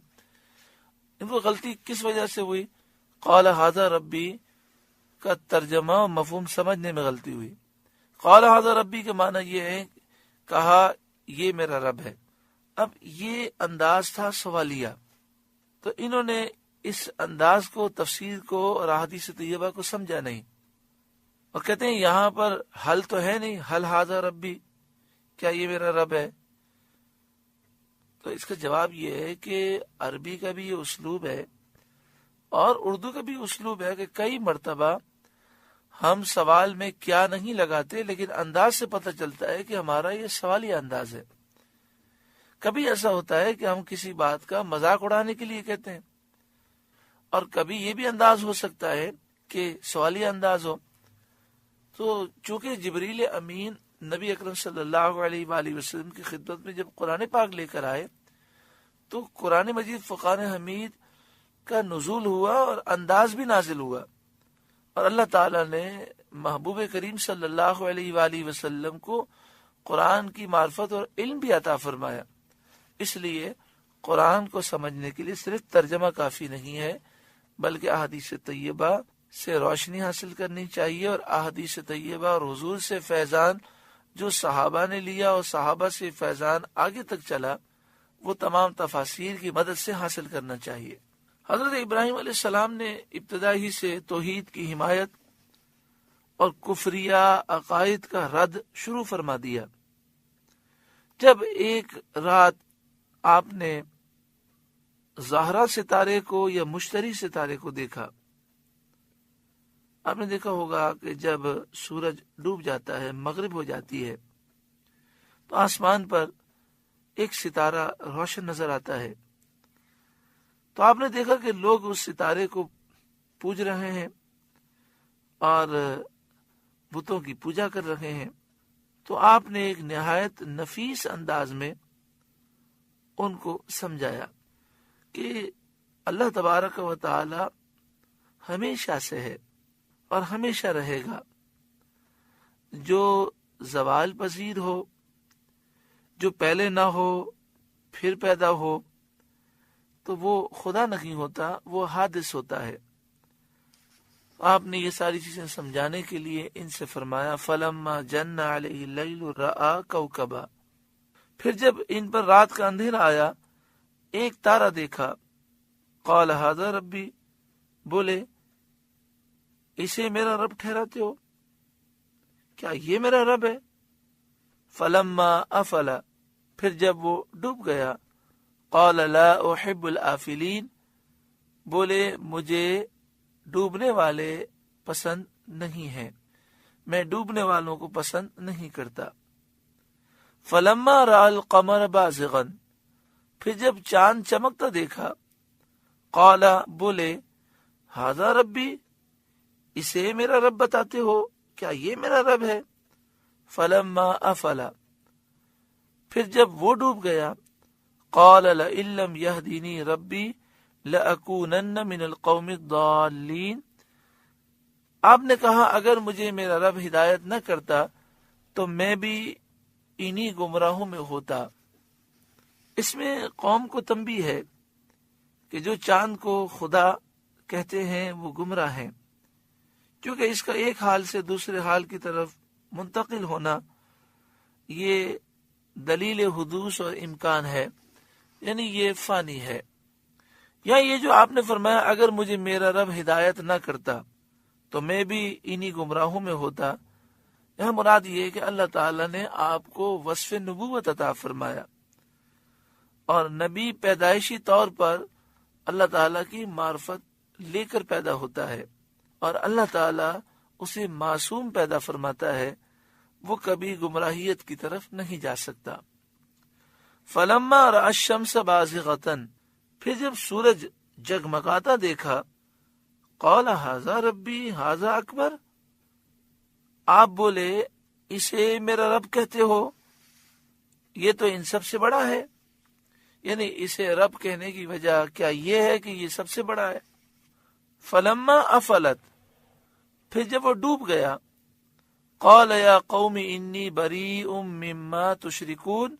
A: ان کو غلطی کس وجہ سے ہوئی؟ قال ھذا ربی کا ترجمہ و مفہوم سمجھنے میں غلطی ہوئی۔ قال ھذا ربی کا معنی یہ ہے کہا یہ میرا رب ہے۔ اب یہ انداز تھا سوالیہ، تو انہوں نے اس انداز کو، تفسیر کو اور احادیث طیبہ کو سمجھا نہیں، اور کہتے ہیں یہاں پر حل تو ہے نہیں، حل ھذا ربی، کیا یہ میرا رب ہے؟ تو اس کا جواب یہ ہے کہ عربی کا بھی یہ اسلوب ہے اور اردو کا بھی اسلوب ہے کہ کئی مرتبہ ہم سوال میں کیا نہیں لگاتے، لیکن انداز سے پتہ چلتا ہے کہ ہمارا یہ سوالیہ انداز ہے۔ کبھی ایسا ہوتا ہے کہ ہم کسی بات کا مذاق اڑانے کے لیے کہتے ہیں، اور کبھی یہ بھی انداز ہو سکتا ہے کہ سوالیہ انداز ہو۔ تو چونکہ جبریل امین نبی اکرم صلی اللہ علیہ وآلہ وسلم کی خدمت میں جب قرآن پاک لے کر آئے تو قرآن مجید فرقان حمید کا نزول ہوا اور انداز بھی نازل ہوا، اور اللہ تعالیٰ نے محبوب کریم صلی اللہ علیہ وآلہ وسلم کو قرآن کی معرفت اور علم بھی عطا فرمایا۔ اس لیے قرآن کو سمجھنے کے لیے صرف ترجمہ کافی نہیں ہے، بلکہ احادیث طیبہ سے روشنی حاصل کرنی چاہیے، اور احادیث طیبہ اور حضور سے فیضان جو صحابہ نے لیا اور صحابہ سے فیضان آگے تک چلا، وہ تمام تفاسیر کی مدد سے حاصل کرنا چاہیے۔ حضرت ابراہیم علیہ السلام نے ابتدا ہی سے توحید کی حمایت اور کفریہ عقائد کا رد شروع فرما دیا۔ جب ایک رات آپ نے زہرہ ستارے کو یا مشتری ستارے کو دیکھا، آپ نے دیکھا ہوگا کہ جب سورج ڈوب جاتا ہے، مغرب ہو جاتی ہے، تو آسمان پر ایک ستارہ روشن نظر آتا ہے۔ تو آپ نے دیکھا کہ لوگ اس ستارے کو پوج رہے ہیں، اور بتوں کی پوجا کر رہے ہیں۔ تو آپ نے ایک نہایت نفیس انداز میں ان کو سمجھایا کہ اللہ تبارک و تعالی ہمیشہ سے ہے اور ہمیشہ رہے گا۔ جو زوال پذیر ہو، جو پہلے نہ ہو پھر پیدا ہو، تو وہ خدا نہیں ہوتا، وہ حادث ہوتا ہے۔ آپ نے یہ ساری چیزیں سمجھانے کے لیے ان سے فرمایا فَلَمَّا جَنَّ عَلَيْهِ اللَّيْلُ رَأَىٰ كَوْكَبًا، پھر جب ان پر رات کا اندھیرا آیا ایک تارا دیکھا، قَالَ هَذَا رَبِّي، بولے اسے میرا رب ٹھہراتے ہو؟ کیا یہ میرا رب ہے؟ فَلَمَّا أَفَلَ، پھر جب وہ ڈوب گیا، قَالَ لَا أُحِبُّ الْآفِلِينَ، بولے مجھے ڈوبنے والے پسند نہیں ہیں، میں ڈوبنے والوں کو پسند نہیں کرتا۔ فَلَمَّا رَأَى الْقَمَرَ بَازِغًا، پھر جب چاند چمکتا دیکھا، قَالَ، بولے هَذَا رَبِّي، اسے میرا رب بتاتے ہو؟ کیا یہ میرا رب ہے؟ فَلَمَّا أَفَلَ، پھر جب وہ ڈوب گیا، قَالَ لَئِن لَّمْ يَهْدِنِي رَبِّي لَأَكُونَنَّ مِنَ الْقَوْمِ الضَّالِّينَ، آپ نے کہا اگر مجھے میرا رب ہدایت نہ کرتا تو میں بھی انہی گمراہوں میں ہوتا۔ اس میں قوم کو تنبیہ ہے کہ جو چاند کو خدا کہتے ہیں وہ گمراہ ہیں، کیونکہ اس کا ایک حال سے دوسرے حال کی طرف منتقل ہونا یہ دلیل حدوث اور امکان ہے، یعنی یہ فانی ہے۔ یا یہ جو آپ نے فرمایا اگر مجھے میرا رب ہدایت نہ کرتا تو میں بھی انہی گمراہوں میں ہوتا، یہاں مراد یہ ہے کہ اللہ تعالیٰ نے آپ کو وصف نبوت عطا فرمایا، اور نبی پیدائشی طور پر اللہ تعالیٰ کی معرفت لے کر پیدا ہوتا ہے، اور اللہ تعالیٰ اسے معصوم پیدا فرماتا ہے، وہ کبھی گمراہیت کی طرف نہیں جا سکتا۔ فَلَمَّا رَأَى الشَّمْسَ بَازِغَةً، پھر جب سورج جگمگاتا دیکھا، قَالَ هَذَا رَبِّي هَذَا أَكْبَرُ، آپ بولے اسے میرا رب کہتے ہو؟ یہ تو ان سب سے بڑا ہے، یعنی اسے رب کہنے کی وجہ کیا یہ ہے کہ یہ سب سے بڑا ہے۔ فَلَمَّا أَفَلَتْ، پھر جب وہ ڈوب گیا، قَالَ يَا قَوْمِ إِنِّي بَرِيءٌ مِّمَّا تُشْرِكُونَ،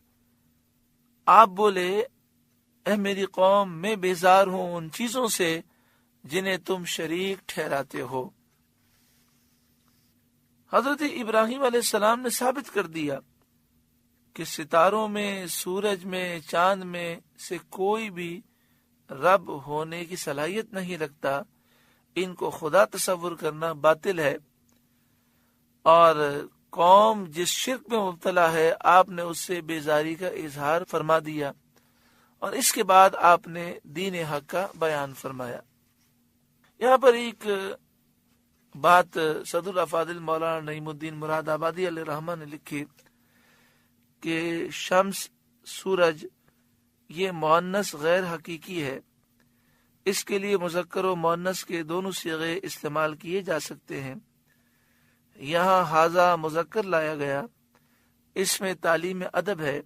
A: آپ بولے اے میری قوم میں بیزار ہوں ان چیزوں سے جنہیں تم شریک ٹھہراتے ہو۔ حضرت ابراہیم علیہ السلام نے ثابت کر دیا کہ ستاروں میں، سورج میں، چاند میں سے کوئی بھی رب ہونے کی صلاحیت نہیں رکھتا، ان کو خدا تصور کرنا باطل ہے، اور قوم جس شرک میں مبتلا ہے آپ نے اس سے بیزاری کا اظہار فرما دیا، اور اس کے بعد آپ نے دین حق کا بیان فرمایا۔ یہاں پر ایک بات صدر الافاضل مولانا نعیم الدین مراد آبادی علیہ رحمہ نے لکھی کہ شمس، سورج، یہ مؤنث غیر حقیقی ہے، اس کے لیے مذکر و مؤنث کے دونوں صیغے استعمال کیے جا سکتے ہیں۔ یہاں ھذا مذکر لایا گیا، اس میں تعلیم ادب ہے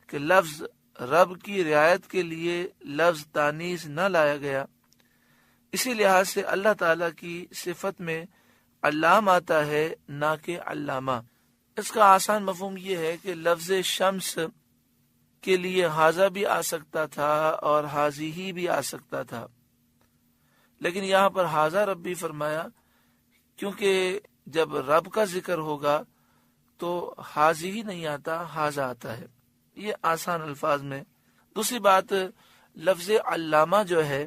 A: کہ لفظ رب کی رعایت کے لیے لفظ تانیث نہ لایا گیا، اسی لحاظ سے اللہ تعالیٰ کی صفت میں علام آتا ہے نہ کہ علامہ۔ اس کا آسان مفہوم یہ ہے کہ لفظ شمس کے لیے ھذا بھی آ سکتا تھا اور ھذہ بھی آ سکتا تھا، لیکن یہاں پر ھذا ربی فرمایا کیونکہ جب رب کا ذکر ہوگا تو ھذہ نہیں آتا، ھذا آتا ہے، یہ آسان الفاظ میں۔ دوسری بات، لفظ علامہ جو ہے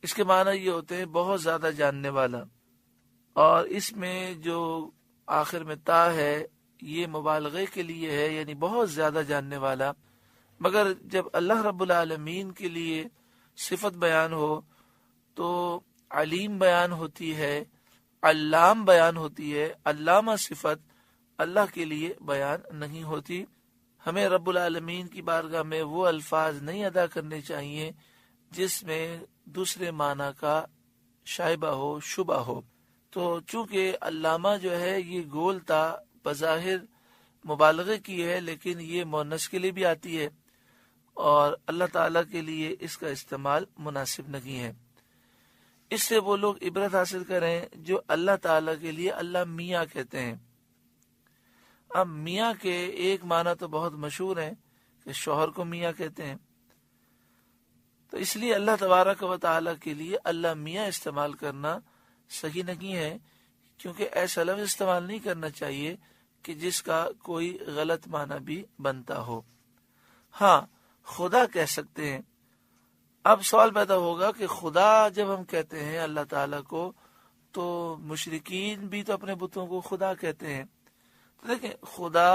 A: اس کے معنی یہ ہوتے ہیں بہت زیادہ جاننے والا، اور اس میں جو آخر میں تا ہے یہ مبالغے کے لیے ہے، یعنی بہت زیادہ جاننے والا۔ مگر جب اللہ رب العالمین کے لیے صفت بیان ہو تو علیم بیان ہوتی ہے، علام بیان ہوتی ہے، علامہ صفت اللہ کے لیے بیان نہیں ہوتی۔ ہمیں رب العالمین کی بارگاہ میں وہ الفاظ نہیں ادا کرنے چاہیے جس میں دوسرے معنی کا شائبہ ہو، شبہ ہو۔ تو چونکہ علامہ جو ہے یہ گول تا بظاہر مبالغے کی ہے، لیکن یہ مؤنث کے لیے بھی آتی ہے اور اللہ تعالیٰ کے لیے اس کا استعمال مناسب نہیں ہے۔ اس سے وہ لوگ عبرت حاصل کریں جو اللہ تعالیٰ کے لیے اللہ میاں کہتے ہیں۔ اب میاں کے ایک معنی تو بہت مشہور ہے کہ شوہر کو میاں کہتے ہیں، تو اس لیے اللہ تبارک و تعالیٰ کے لیے اللہ میاں استعمال کرنا صحیح نہیں ہے، کیونکہ ایسا لفظ استعمال نہیں کرنا چاہیے کہ جس کا کوئی غلط معنی بھی بنتا ہو۔ ہاں خدا کہہ سکتے ہیں۔ اب سوال پیدا ہوگا کہ خدا جب ہم کہتے ہیں اللہ تعالیٰ کو، تو مشرکین بھی تو اپنے بتوں کو خدا کہتے ہیں۔ تو دیکھیں خدا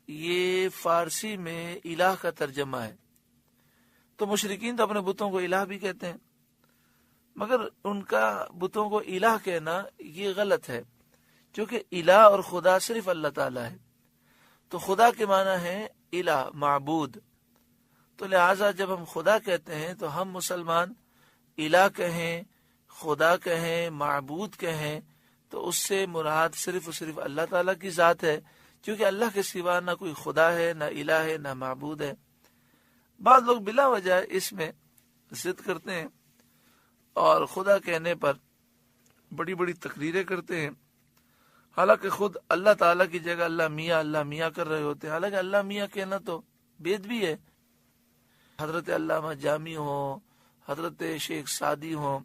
A: یہ فارسی میں الہ کا ترجمہ ہے، تو مشرکین تو اپنے بتوں کو الہ بھی کہتے ہیں، مگر ان کا بتوں کو الہ کہنا یہ غلط ہے، کیونکہ الہ اور خدا صرف اللہ تعالیٰ ہے۔ تو خدا کے معنی ہے الہ، معبود، تو لہٰذا جب ہم خدا کہتے ہیں تو ہم مسلمان الہ کہیں، خدا کہیں، معبود کہیں، تو اس سے مراد صرف اور صرف اللہ تعالیٰ کی ذات ہے، کیونکہ اللہ کے سوا نہ کوئی خدا ہے، نہ الہ ہے، نہ معبود ہے۔ بعض لوگ بلا وجہ اس میں ضد کرتے ہیں اور خدا کہنے پر بڑی بڑی تقریریں کرتے ہیں، حالانکہ خود اللہ تعالیٰ کی جگہ اللہ میاں کر رہے ہوتے ہیں۔ حالانکہ اللہ میاں کہنا تو بید بھی ہے۔ حضرت علامہ جامی ہوں، حضرت شیخ سعدی ہوں،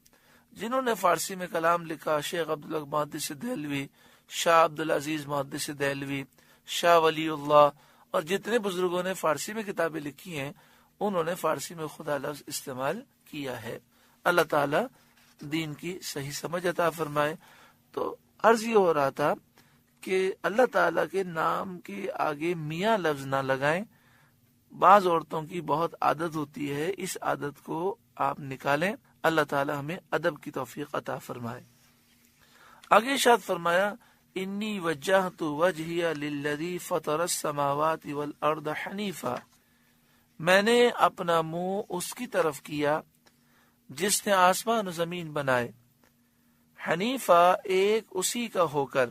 A: جنہوں نے فارسی میں کلام لکھا، شیخ عبداللہ محدث دہلوی، شاہ عبدالعزیز محدث دہلوی، شاہ ولی اللہ، اور جتنے بزرگوں نے فارسی میں کتابیں لکھی ہیں، انہوں نے فارسی میں خدا لفظ استعمال کیا ہے۔ اللہ تعالیٰ دین کی صحیح سمجھ عطا فرمائے۔ تو عرض یہ ہو رہا تھا کہ اللہ تعالیٰ کے نام کے آگے میاں لفظ نہ لگائیں۔ بعض عورتوں کی بہت عادت ہوتی ہے، اس عادت کو آپ نکالیں۔ اللہ تعالیٰ ہمیں ادب کی توفیق عطا فرمائے۔ آگے ارشاد فرمایا، انی وجہت وجہی للذی فطر السماوات والارض حنیفا، میں نے اپنا منہ اس کی طرف کیا جس نے آسمان و زمین بنائے، حنیفہ ایک اسی کا ہو کر،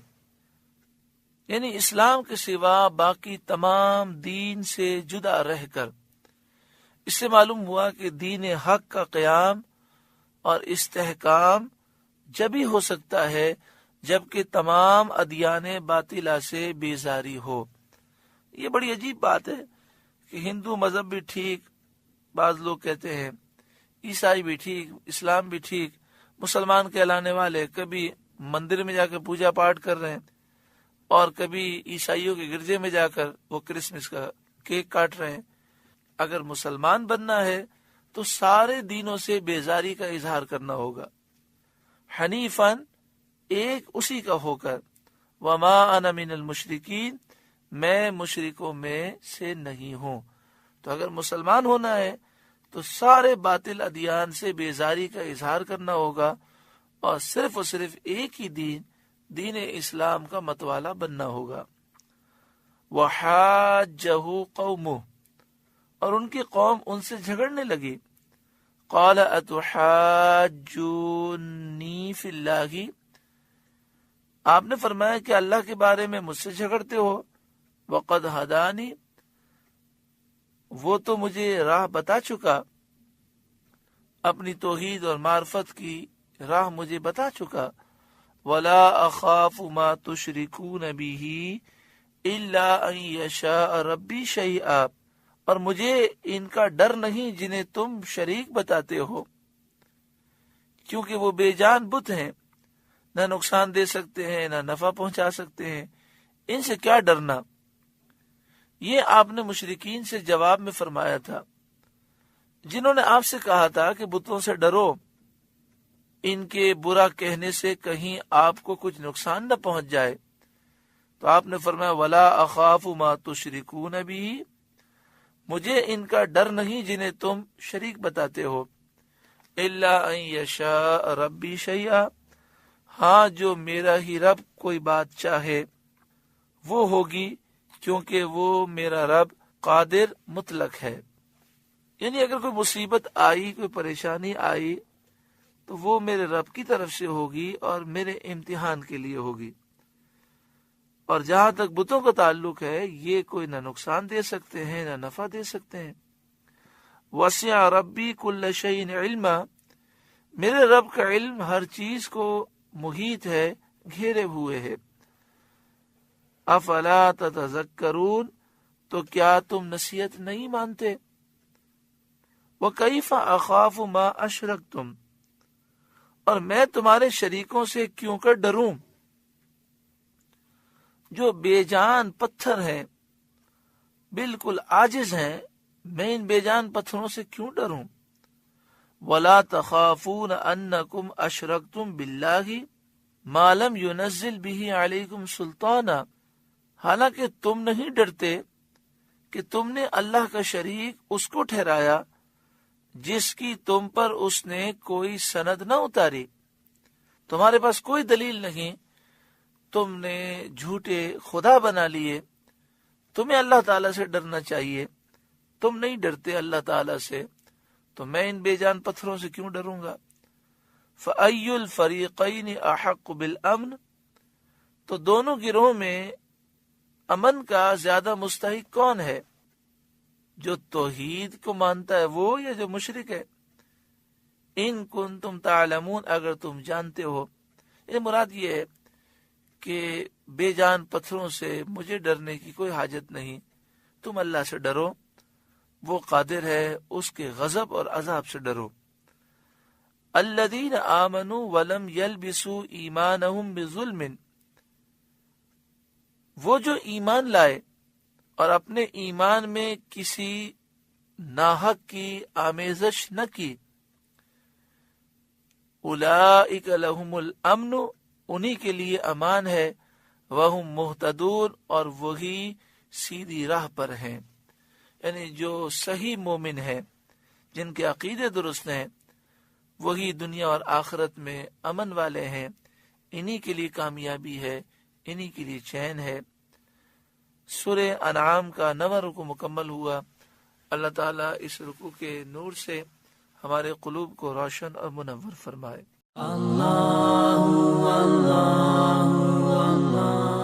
A: یعنی اسلام کے سوا باقی تمام دین سے جدا رہ کر۔ اس سے معلوم ہوا کہ دین حق کا قیام اور استحکام جب ہی ہو سکتا ہے جبکہ تمام ادیان باطلہ سے بیزاری ہو۔ یہ بڑی عجیب بات ہے کہ ہندو مذہب بھی ٹھیک، بعض لوگ کہتے ہیں عیسائی بھی ٹھیک، اسلام بھی ٹھیک، مسلمان کہلانے والے کبھی مندر میں جا کے پوجا پاٹ کر رہے ہیں اور کبھی عیسائیوں کے گرجے میں جا کر وہ کرسمس کا کیک کاٹ رہے ہیں۔ اگر مسلمان بننا ہے تو سارے دینوں سے بیزاری کا اظہار کرنا ہوگا، حنیفاً ایک اسی کا ہو کر، وما انا من المشرکین، میں مشرکوں میں سے نہیں ہوں۔ تو اگر مسلمان ہونا ہے تو سارے باطل ادیان سے بیزاری کا اظہار کرنا ہوگا اور صرف ایک ہی دین اسلام کا متوالا بننا ہوگا۔ وحاجہ قومہ، اور ان کی قوم ان سے جھگڑنے لگی، قال اتحاجونی فی اللہ، آپ نے فرمایا کہ اللہ کے بارے میں مجھ سے جھگڑتے ہو، وقد ہدانی، وہ تو مجھے راہ بتا چکا، اپنی توحید اور معرفت کی راہ مجھے بتا چکا، ولا اخاف ما تشرکون به الا ان یشاء ربی شیئا، اور مجھے ان کا ڈر نہیں جنہیں تم شریک بتاتے ہو، کیونکہ وہ بے جان بت ہیں، نہ نقصان دے سکتے ہیں نہ نفع پہنچا سکتے ہیں، ان سے کیا ڈرنا۔ یہ آپ نے مشرکین سے جواب میں فرمایا تھا، جنہوں نے آپ سے کہا تھا کہ بتوں سے ڈرو، ان کے برا کہنے سے کہیں آپ کو کچھ نقصان نہ پہنچ جائے۔ تو آپ نے فرمایا ولا اخاف ما تشرکون به، مجھے ان کا ڈر نہیں جنہیں تم شریک بتاتے ہو، الا ان یشاء ربی شیئا، ہاں جو میرا ہی رب کوئی بات چاہے وہ ہوگی، کیونکہ وہ میرا رب قادر مطلق ہے۔ یعنی اگر کوئی مصیبت آئی، کوئی پریشانی آئی، تو وہ میرے رب کی طرف سے ہوگی اور میرے امتحان کے لیے ہوگی. اور جہاں تک بتوں کا تعلق ہے یہ کوئی نہ نقصان دے سکتے ہیں نہ نفع دے سکتے ہیں. وسع ربی کل شیء علما، میرے رب کا علم ہر چیز کو محیط ہے، گھیرے ہوئے ہے. افلا تتذکرون، تو کیا تم نصیحت نہیں مانتے؟ وکیف اخاف ما اشرکتم، اور میں تمہارے شریکوں سے کیوں کر ڈروں جو بے جان پتھر ہیں، بالکل عاجز ہیں، میں ان بے جان پتھروں سے کیوں ڈروں؟ ولا تخافون انکم اشرکتم باللہ ما لم ينزل به علیکم سلطانا، حالانکہ تم نہیں ڈرتے کہ تم نے اللہ کا شریک اس کو ٹھہرایا جس کی تم پر اس نے کوئی سند نہ اتاری. تمہارے پاس کوئی دلیل نہیں، تم نے جھوٹے خدا بنا لیے. تمہیں اللہ تعالیٰ سے ڈرنا چاہیے، تم نہیں ڈرتے اللہ تعالیٰ سے، تو میں ان بے جان پتھروں سے کیوں ڈروں گا؟ فَأَيُّ الْفَرِيقَيْنِ أَحَقُّ بِالْأَمْنِ، تو دونوں گروہ میں امن کا زیادہ مستحق کون ہے؟ جو توحید کو مانتا ہے وہ یا جو مشرک ہے؟ ان کنتم تعلمون، اگر تم جانتے ہو. یہ مراد یہ ہے کہ بے جان پتھروں سے مجھے ڈرنے کی کوئی حاجت نہیں، تم اللہ سے ڈرو، وہ قادر ہے، اس کے غضب اور عذاب سے ڈرو. الذین آمنوا ولم یلبسوا ایمانہم بظلم، وہ جو ایمان لائے اور اپنے ایمان میں کسی ناحق کی آمیزش نہ کی. اولئک لہم الامن، انہی کے لیے امان ہے. وہم مہتدون، اور وہی سیدھی راہ پر ہیں. یعنی جو صحیح مومن ہیں، جن کے عقیدے درست ہیں، وہی دنیا اور آخرت میں امن والے ہیں. انہی کے لیے کامیابی ہے، انہی کے لیے چین ہے. سورہ انعام کا 9واں رکوع مکمل ہوا. اللہ تعالیٰ اس رکوع کے نور سے ہمارے قلوب کو روشن اور منور فرمائے. اللہ اللہ اللہ